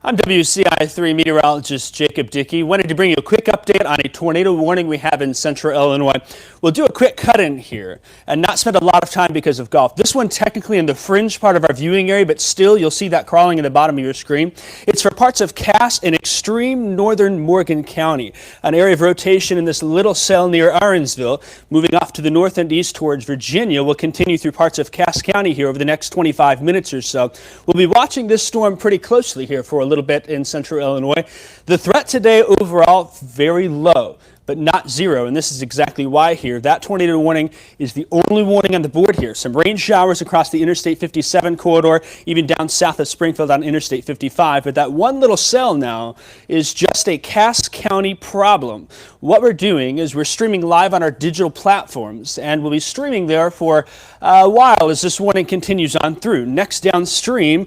I'm WCI3 meteorologist Jacob Dickey. Wanted to bring you a quick update on a tornado warning we have in central Illinois. We'll do a quick cut in here and not spend a lot of time because of golf. This one technically in the fringe part of our viewing area, but still you'll see that crawling in the bottom of your screen. It's for parts of Cass and extreme northern Morgan County, an area of rotation in this little cell near Aaronsville. Moving off to the north and east towards Virginia, will continue through parts of Cass County here over the next 25 minutes or so. We'll be watching this storm pretty closely here for a little bit in central Illinois. The threat today overall very low, but not zero, and this is exactly why here. That tornado warning is the only warning on the board here. Some rain showers across the Interstate 57 corridor, even down south of Springfield on Interstate 55, but that one little cell now is just a Cass County problem. What we're doing is we're streaming live on our digital platforms, and we'll be streaming there for a while as this warning continues on through. Next downstream,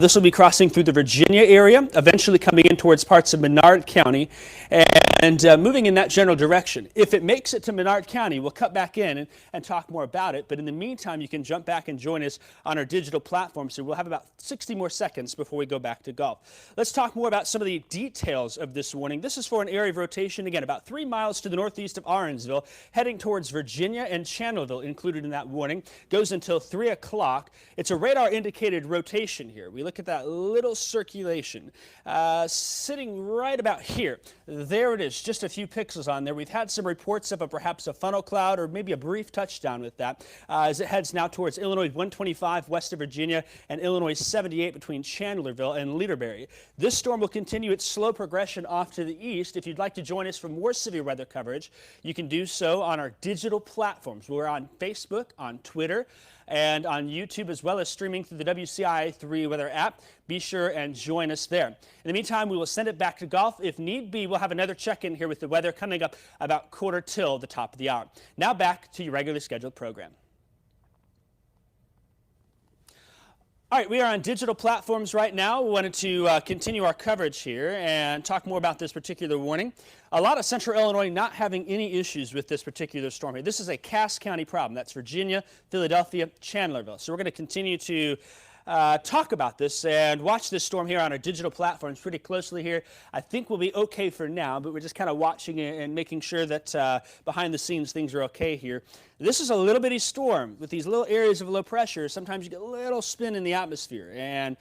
this will be crossing through the Virginia area, eventually coming in towards parts of Menard County, and moving in that general direction. If it makes it to Menard County, we'll cut back in and talk more about it. But in the meantime, you can jump back and join us on our digital platform. So we'll have about 60 more seconds before we go back to golf. Let's talk more about some of the details of this warning. This is for an area of rotation, again, about 3 miles to the northeast of Aaronsville, heading towards Virginia and Chandlerville included in that warning. Goes until 3 o'clock. It's a radar indicated rotation here. We look at that little circulation sitting right about here. There it is, just a few pixels on there. We've had some reports of perhaps a funnel cloud or maybe a brief touchdown with that as it heads now towards Illinois 125 west of Virginia and Illinois 78 between Chandlerville and Leaderberry. This storm will continue its slow progression off to the east. If you'd like to join us for more severe weather coverage, you can do so on our digital platforms. We're on Facebook, on Twitter, and on YouTube, as well as streaming through the WCI3 weather app. Be sure and join us there. In the meantime, we will send it back to golf. If need be, we'll have another check-in here with the weather coming up about quarter till the top of the hour. Now back to your regularly scheduled program. All right, we are on digital platforms right now. We wanted to continue our coverage here and talk more about this particular warning. A lot of central Illinois not having any issues with this particular storm here. This is a Cass County problem. That's Virginia, Philadelphia, Chandlerville. So we're going to continue to talk about this and watch this storm here on our digital platforms pretty closely here. I think we'll be okay for now, but we're just kind of watching it and making sure that behind the scenes things are okay here. This is a little bitty storm with these little areas of low pressure. Sometimes you get a little spin in the atmosphere, and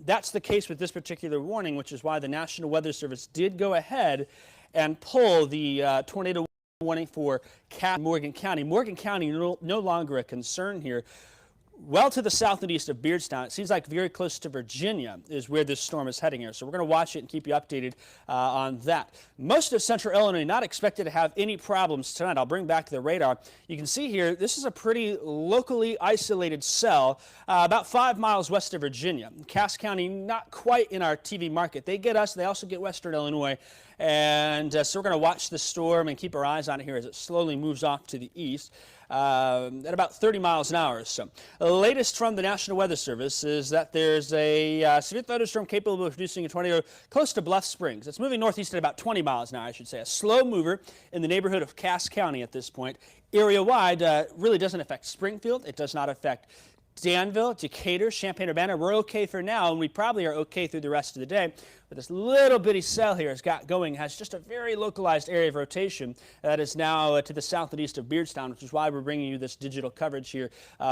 that's the case with this particular warning, which is why the National Weather Service did go ahead and pull the tornado warning for Cass, Morgan County. Morgan County no longer a concern here. Well to the south and east of Beardstown, it seems like very close to Virginia is where this storm is heading here. So we're going to watch it and keep you updated on that. Most of central Illinois not expected to have any problems tonight. I'll bring back the radar. You can see here, this is a pretty locally isolated cell about 5 miles west of Virginia. Cass County, not quite in our TV market. They get us, they also get western Illinois. And so we're going to watch the storm and keep our eyes on it here as it slowly moves off to the east. At about 30 miles an hour or so. The latest from the National Weather Service is that there's a severe thunderstorm capable of producing a tornado close to Bluff Springs. It's moving northeast at about 20 miles an hour, I should say. A slow mover in the neighborhood of Cass County at this point. Area-wide, really doesn't affect Springfield. It does not affect Danville, Decatur, Champaign-Urbana. We're okay for now, and we probably are okay through the rest of the day. But this little bitty cell here has just a very localized area of rotation that is now to the south and east of Beardstown, which is why we're bringing you this digital coverage here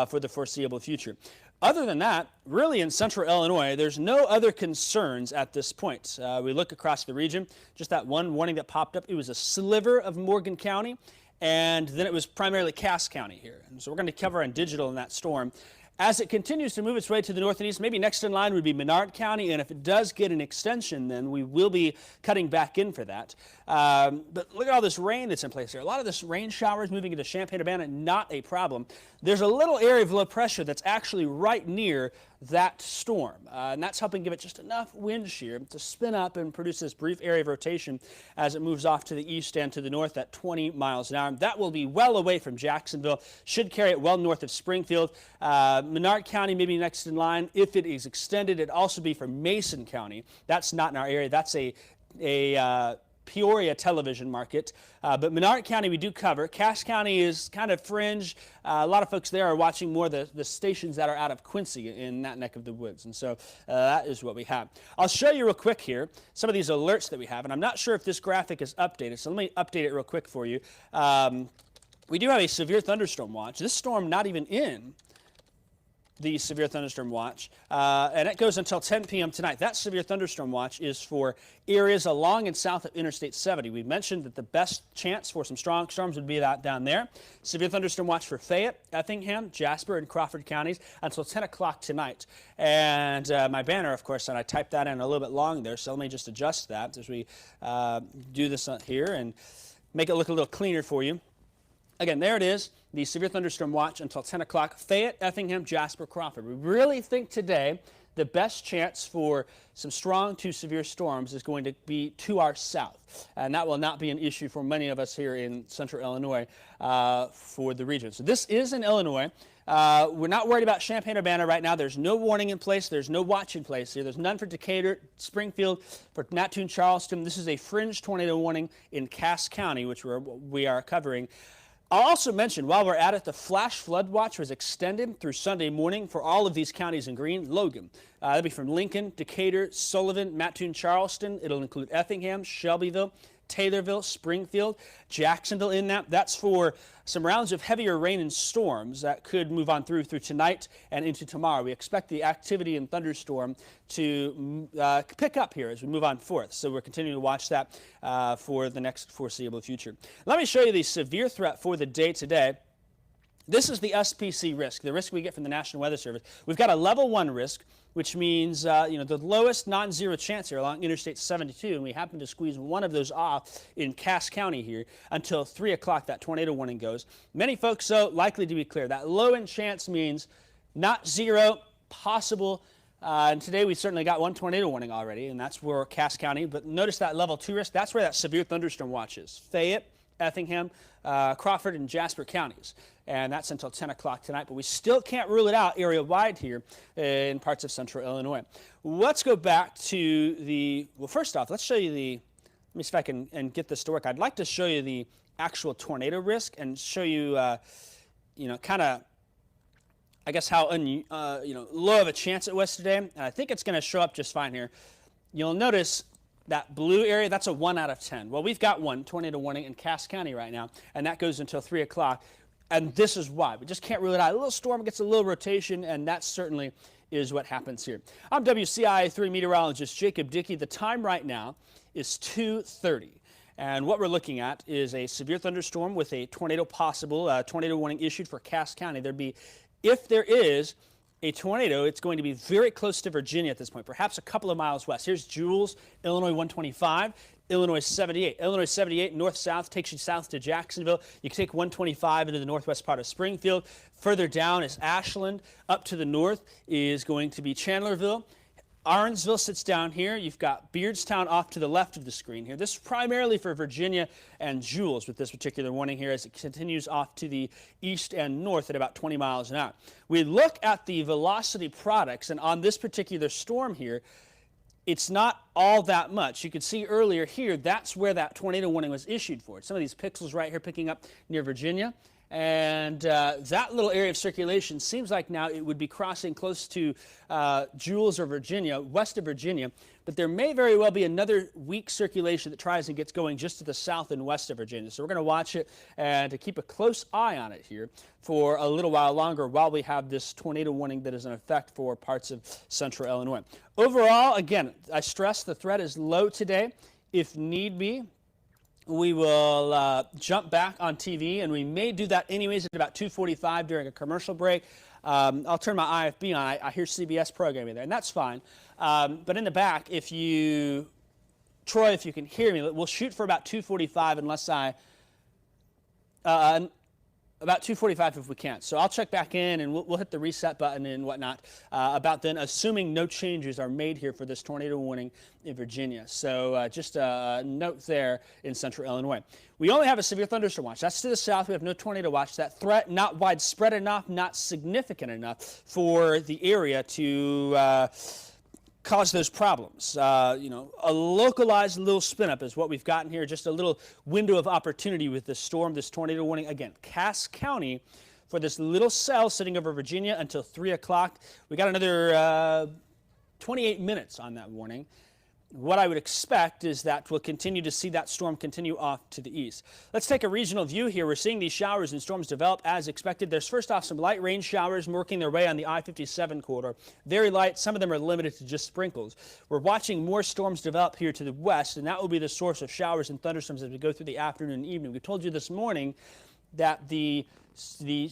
for the foreseeable future. Other than that, really in central Illinois, there's no other concerns at this point. We look across the region, just that one warning that popped up. It was a sliver of Morgan County, and then it was primarily Cass County here. And so we're going to cover on digital in that storm. As it continues to move its way to the north and east, maybe next in line would be Menard County, and if it does get an extension, then we will be cutting back in for that. But look at all this rain that's in place here. A lot of this rain showers moving into Champaign-Urbana, not a problem. There's a little area of low pressure that's actually right near that storm, and that's helping give it just enough wind shear to spin up and produce this brief area of rotation as it moves off to the east and to the north at 20 miles an hour. That will be well away from Jacksonville, should carry it well north of Springfield. Menard County maybe next in line. If it is extended, it'd also be for Mason County. That's not in our area. That's a Peoria television market. But Menard County we do cover. Cass County is kind of fringe. A lot of folks there are watching more the stations that are out of Quincy in that neck of the woods. And so that is what we have. I'll show you real quick here some of these alerts that we have. And I'm not sure if this graphic is updated, so let me update it real quick for you. We do have a severe thunderstorm watch. This storm not even in the severe thunderstorm watch, and it goes until 10 p.m. tonight. That severe thunderstorm watch is for areas along and south of Interstate 70. We mentioned that the best chance for some strong storms would be that down there. Severe thunderstorm watch for Fayette, Effingham, Jasper, and Crawford counties until 10 o'clock tonight. And my banner, of course, and I typed that in a little bit long there, so let me just adjust that as we do this here and make it look a little cleaner for you. Again, there it is, the severe thunderstorm watch until 10 o'clock. Fayette, Effingham, Jasper, Crawford. We really think today the best chance for some strong to severe storms is going to be to our south. And that will not be an issue for many of us here in central Illinois for the region. So this is in Illinois. We're not worried about Champaign-Urbana right now. There's no warning in place. There's no watch in place here. There's none for Decatur, Springfield, for Mattoon, Charleston. This is a fringe tornado warning in Cass County, which we are covering. I'll also mention, while we're at it, the flash flood watch was extended through Sunday morning for all of these counties in green. Logan. That'll be from Lincoln, Decatur, Sullivan, Mattoon, Charleston. It'll include Effingham, Shelbyville, Taylorville, Springfield, Jacksonville in that. That's for some rounds of heavier rain and storms that could move on through tonight and into tomorrow. We expect the activity in thunderstorm to pick up here as we move on forth. So we're continuing to watch that for the next foreseeable future. Let me show you the severe threat for the day today. This is the SPC risk, the risk we get from the National Weather Service. We've got a level 1 risk, which means the lowest non-zero chance here along Interstate 72, and we happen to squeeze one of those off in Cass County here until 3 o'clock. That tornado warning goes. Many folks, though, likely to be clear. That low in chance means not zero, possible. And today we certainly got one tornado warning already, and that's where Cass County. But notice that level 2 risk. That's where that severe thunderstorm watch is. Fayette, Effingham, Crawford, and Jasper counties. And that's until 10 o'clock tonight. But we still can't rule it out area-wide here in parts of central Illinois. Let's go back to well, first off, let's show you let me see if I can get this to work. I'd like to show you the actual tornado risk and show you, kind of, I guess, how low of a chance it was today. And I think it's going to show up just fine here. You'll notice that blue area, that's a 1 out of 10. Well, we've got one tornado warning in Cass County right now, and that goes until 3 o'clock. And this is why. We just can't rule it out. A little storm gets a little rotation, and that certainly is what happens here. I'm WCIA3 meteorologist Jacob Dickey. The time right now is 2:30. And what we're looking at is a severe thunderstorm with a tornado possible, tornado warning issued for Cass County. If there is a tornado, it's going to be very close to Virginia at this point, perhaps a couple of miles west. Here's Jules, Illinois 125, Illinois 78. Illinois 78 north-south takes you south to Jacksonville. You can take 125 into the northwest part of Springfield. Further down is Ashland. Up to the north is going to be Chandlerville. Arnsville sits down here. You've got Beardstown off to the left of the screen here. This is primarily for Virginia and Jules with this particular warning here as it continues off to the east and north at about 20 miles an hour. We look at the velocity products, and on this particular storm here, it's not all that much. You could see earlier here, that's where that tornado warning was issued for. Some of these pixels right here picking up near Virginia. And that little area of circulation seems like now it would be crossing close to Jules or Virginia, west of Virginia. But there may very well be another weak circulation that tries and gets going just to the south and west of Virginia. So we're going to watch it and to keep a close eye on it here for a little while longer while we have this tornado warning that is in effect for parts of central Illinois. Overall, again, I stress the threat is low today. If need be, we will jump back on TV, and we may do that anyways at about 2:45 during a commercial break. I'll turn my IFB on. I hear CBS programming there, and that's fine. But in the back, Troy, if you can hear me, we'll shoot for about 2:45 unless about 2:45 if we can. So I'll check back in, and we'll hit the reset button and whatnot about then, assuming no changes are made here for this tornado warning in Virginia. So just a note there in central Illinois. We only have a severe thunderstorm watch. That's to the south. We have no tornado watch. That threat not widespread enough, not significant enough for the area to cause those problems. You know, a localized little spin up is what we've gotten here, just a little window of opportunity with this storm, this tornado warning. Again, Cass County for this little cell sitting over Virginia until 3 o'clock. We got another 28 minutes on that warning. What I would expect is that we'll continue to see that storm continue off to the east. Let's take a regional view here. We're seeing these showers and storms develop as expected. There's first off some light rain showers working their way on the I-57 corridor. Very light. Some of them are limited to just sprinkles. We're watching more storms develop here to the west, and that will be the source of showers and thunderstorms as we go through the afternoon and evening. We told you this morning that the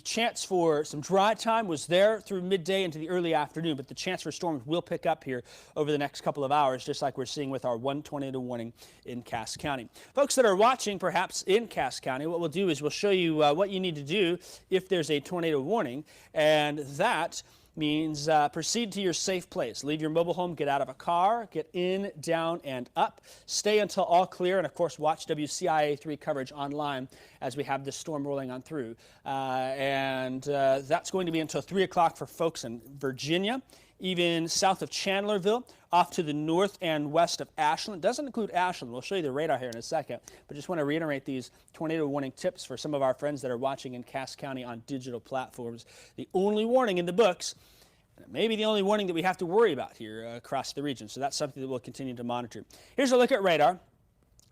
chance for some dry time was there through midday into the early afternoon, but the chance for storms will pick up here over the next couple of hours, just like we're seeing with our 1 tornado warning in Cass County. Folks that are watching perhaps in Cass County, what we'll do is we'll show you what you need to do if there's a tornado warning, and that means proceed to your safe place. Leave your mobile home, get out of a car, get in, down, and up. Stay until all clear, and of course watch WCIA3 coverage online as we have this storm rolling on through. That's going to be until 3 o'clock for folks in Virginia, even south of Chandlerville, off to the north and west of Ashland. Doesn't include Ashland. We'll show you the radar here in a second, but just want to reiterate these tornado warning tips for some of our friends that are watching in Cass County on digital platforms. The only warning in the books, and maybe the only warning that we have to worry about here across the region. So that's something that we'll continue to monitor. Here's a look at radar.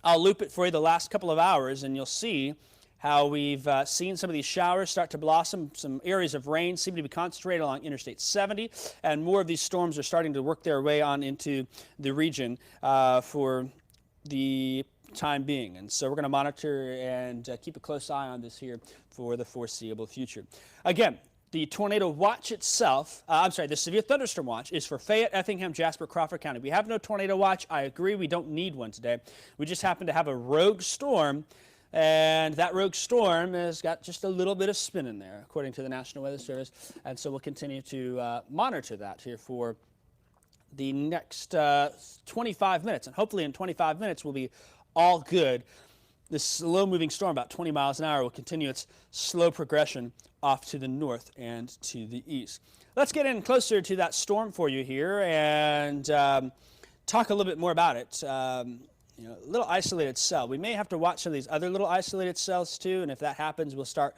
I'll loop it for you the last couple of hours, and you'll see how we've seen some of these showers start to blossom. Some areas of rain seem to be concentrated along Interstate 70, and more of these storms are starting to work their way on into the region for the time being. And so we're going to monitor and keep a close eye on this here for the foreseeable future. Again, the tornado watch itself, the severe thunderstorm watch is for Fayette, Effingham, Jasper, Crawford County. We have no tornado watch. I agree, we don't need one today. We just happen to have a rogue storm, and that rogue storm has got just a little bit of spin in there, according to the National Weather Service. And so we'll continue to monitor that here for the next 25 minutes. And hopefully in 25 minutes we'll be all good. This slow-moving storm, about 20 miles an hour, will continue its slow progression off to the north and to the east. Let's get in closer to that storm for you here and talk a little bit more about it. You know, little isolated cell. We may have to watch some of these other little isolated cells too, and if that happens, we'll start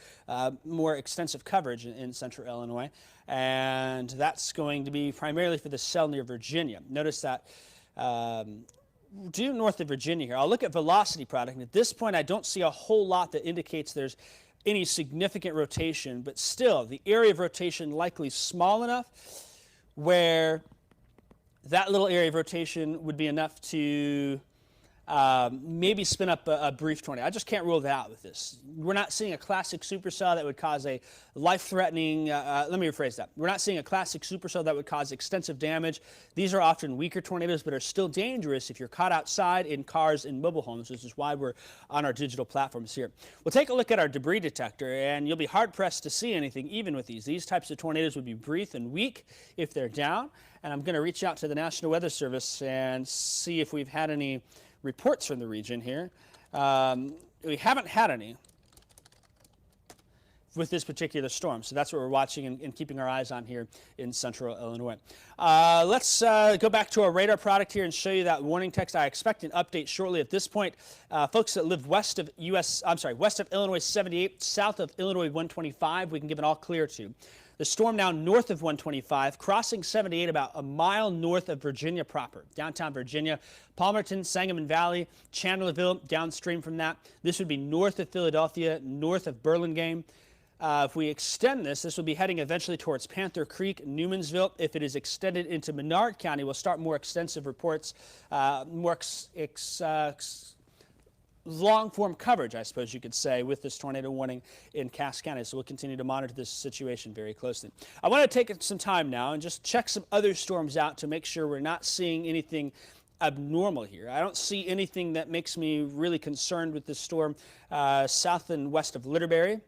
more extensive coverage in central Illinois, and that's going to be primarily for the cell near Virginia. Notice that due north of Virginia here, I'll look at velocity product, and at this point I don't see a whole lot that indicates there's any significant rotation, but still the area of rotation likely small enough where that little area of rotation would be enough to maybe spin up a brief tornado. I just can't rule that out with this. We're not seeing a classic supercell that would cause a life-threatening, let me rephrase that. We're not seeing a classic supercell that would cause extensive damage. These are often weaker tornadoes, but are still dangerous if you're caught outside in cars and mobile homes, which is why we're on our digital platforms here. We'll take a look at our debris detector, and you'll be hard-pressed to see anything even with these. These types of tornadoes would be brief and weak if they're down, and I'm going to reach out to the National Weather Service and see if we've had any reports from the region here. We haven't had any with this particular storm, so that's what we're watching and keeping our eyes on here in central Illinois. Let's go back to our radar product here and show you that warning text. I expect an update shortly. At this point, folks that live west of west of Illinois 78, south of Illinois 125, we can give an all clear to. The storm now north of 125, crossing 78 about a mile north of Virginia proper, downtown Virginia, Palmerton, Sangamon Valley, Chandlerville, downstream from that. This would be north of Philadelphia, north of Burlingame. If we extend this will be heading eventually towards Panther Creek, Newmansville. If it is extended into Menard County, we'll start more extensive reports, long-form coverage, I suppose you could say, with this tornado warning in Cass County. So we'll continue to monitor this situation very closely. I want to take some time now and just check some other storms out to make sure we're not seeing anything abnormal here. I don't see anything that makes me really concerned with this storm south and west of Litterbury.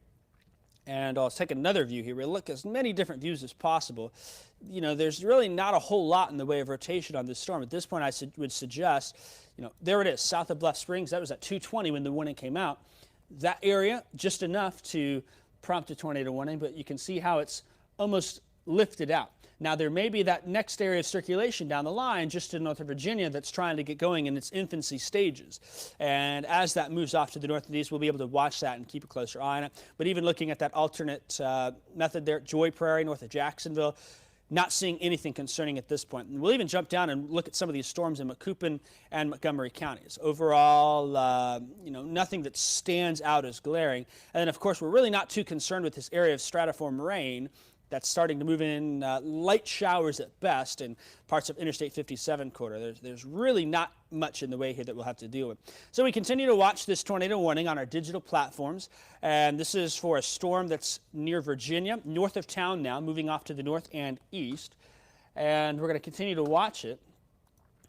And I'll take another view here. We'll look at as many different views as possible. You know, there's really not a whole lot in the way of rotation on this storm. At this point, I would suggest, you know, there it is, south of Bluff Springs. That was at 2:20 when the warning came out. That area, just enough to prompt a tornado warning, but you can see how it's almost lifted out. Now, there may be that next area of circulation down the line just to north of Virginia that's trying to get going in its infancy stages. And as that moves off to the north and east, we'll be able to watch that and keep a closer eye on it. But even looking at that alternate method there, Joy Prairie, north of Jacksonville, not seeing anything concerning at this point. And we'll even jump down and look at some of these storms in Macoupin and Montgomery counties. Overall, nothing that stands out as glaring. And then, of course, we're really not too concerned with this area of stratiform rain that's starting to move in light showers at best in parts of Interstate 57 corridor. There's really not much in the way here that we'll have to deal with. So we continue to watch this tornado warning on our digital platforms, and this is for a storm that's near Virginia, north of town now, moving off to the north and east. And we're going to continue to watch it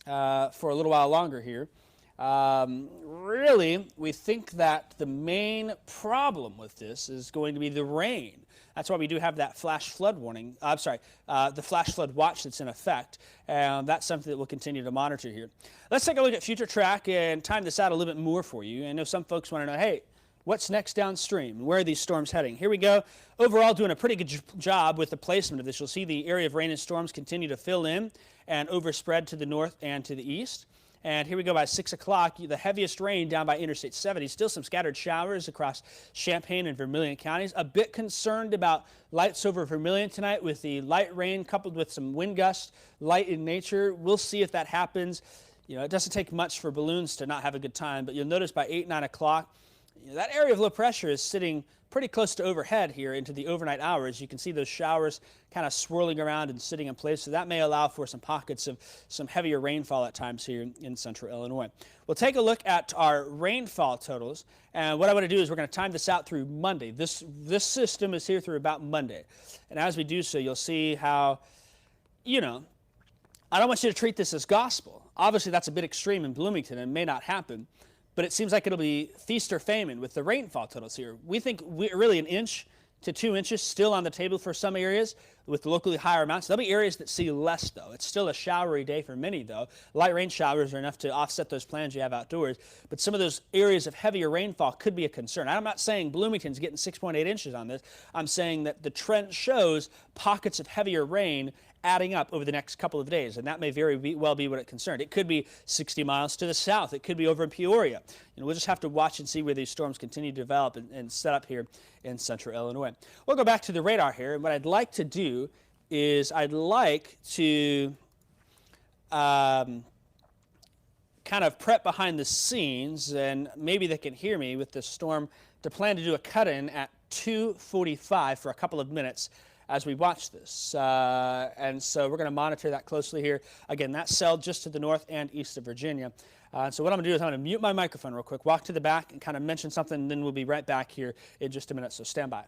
for a little while longer here. Really, we think that the main problem with this is going to be the rain. That's why we do have that flash flood warning. The flash flood watch that's in effect. And that's something that we'll continue to monitor here. Let's take a look at future track and time this out a little bit more for you. I know some folks want to know, hey, what's next downstream? Where are these storms heading? Here we go. Overall, doing a pretty good job with the placement of this. You'll see the area of rain and storms continue to fill in and overspread to the north and to the east. And here we go by 6 o'clock, the heaviest rain down by Interstate 70. Still some scattered showers across Champaign and Vermilion counties. A bit concerned about lights over Vermilion tonight with the light rain coupled with some wind gusts, light in nature. We'll see if that happens. It doesn't take much for balloons to not have a good time, but you'll notice by 8, 9 o'clock, that area of low pressure is sitting pretty close to overhead here into the overnight hours. You can see those showers kind of swirling around and sitting in place, so that may allow for some pockets of some heavier rainfall at times here in central Illinois. We'll take a look at our rainfall totals, and what I want to do is we're going to time this out through Monday. This system is here through about Monday, and as we do so, you'll see how, I don't want you to treat this as gospel. Obviously, that's a bit extreme in Bloomington and may not happen. But it seems like it'll be feast or famine with the rainfall totals here. We think really 1 inch to 2 inches still on the table for some areas with locally higher amounts. There'll be areas that see less, though. It's still a showery day for many, though. Light rain showers are enough to offset those plans you have outdoors. But some of those areas of heavier rainfall could be a concern. I'm not saying Bloomington's getting 6.8 inches on this. I'm saying that the trend shows pockets of heavier rain adding up over the next couple of days, and that may very well be what it concerned. It could be 60 miles to the south. It could be over in Peoria. We'll just have to watch and see where these storms continue to develop and set up here in central Illinois. We'll go back to the radar here, and what I'd like to do is I'd like to kind of prep behind the scenes, and maybe they can hear me with this storm, to plan to do a cut-in at 2:45 for a couple of minutes as we watch this. And so we're going to monitor that closely here. Again, that cell just to the north and east of Virginia. So what I'm going to do is I'm going to mute my microphone real quick, walk to the back and kind of mention something, and then we'll be right back here in just a minute. So stand by.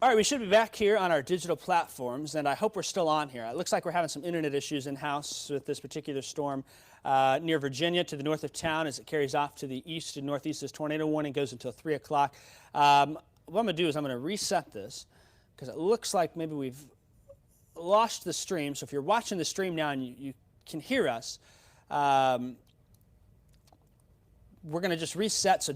All right, we should be back here on our digital platforms, and I hope we're still on here. It looks like we're having some internet issues in-house with this particular storm near Virginia to the north of town as it carries off to the east and northeast. This tornado warning goes until 3 o'clock. What I'm going to do is I'm going to reset this because it looks like maybe we've lost the stream. So if you're watching the stream now and you can hear us, we're going to just reset. So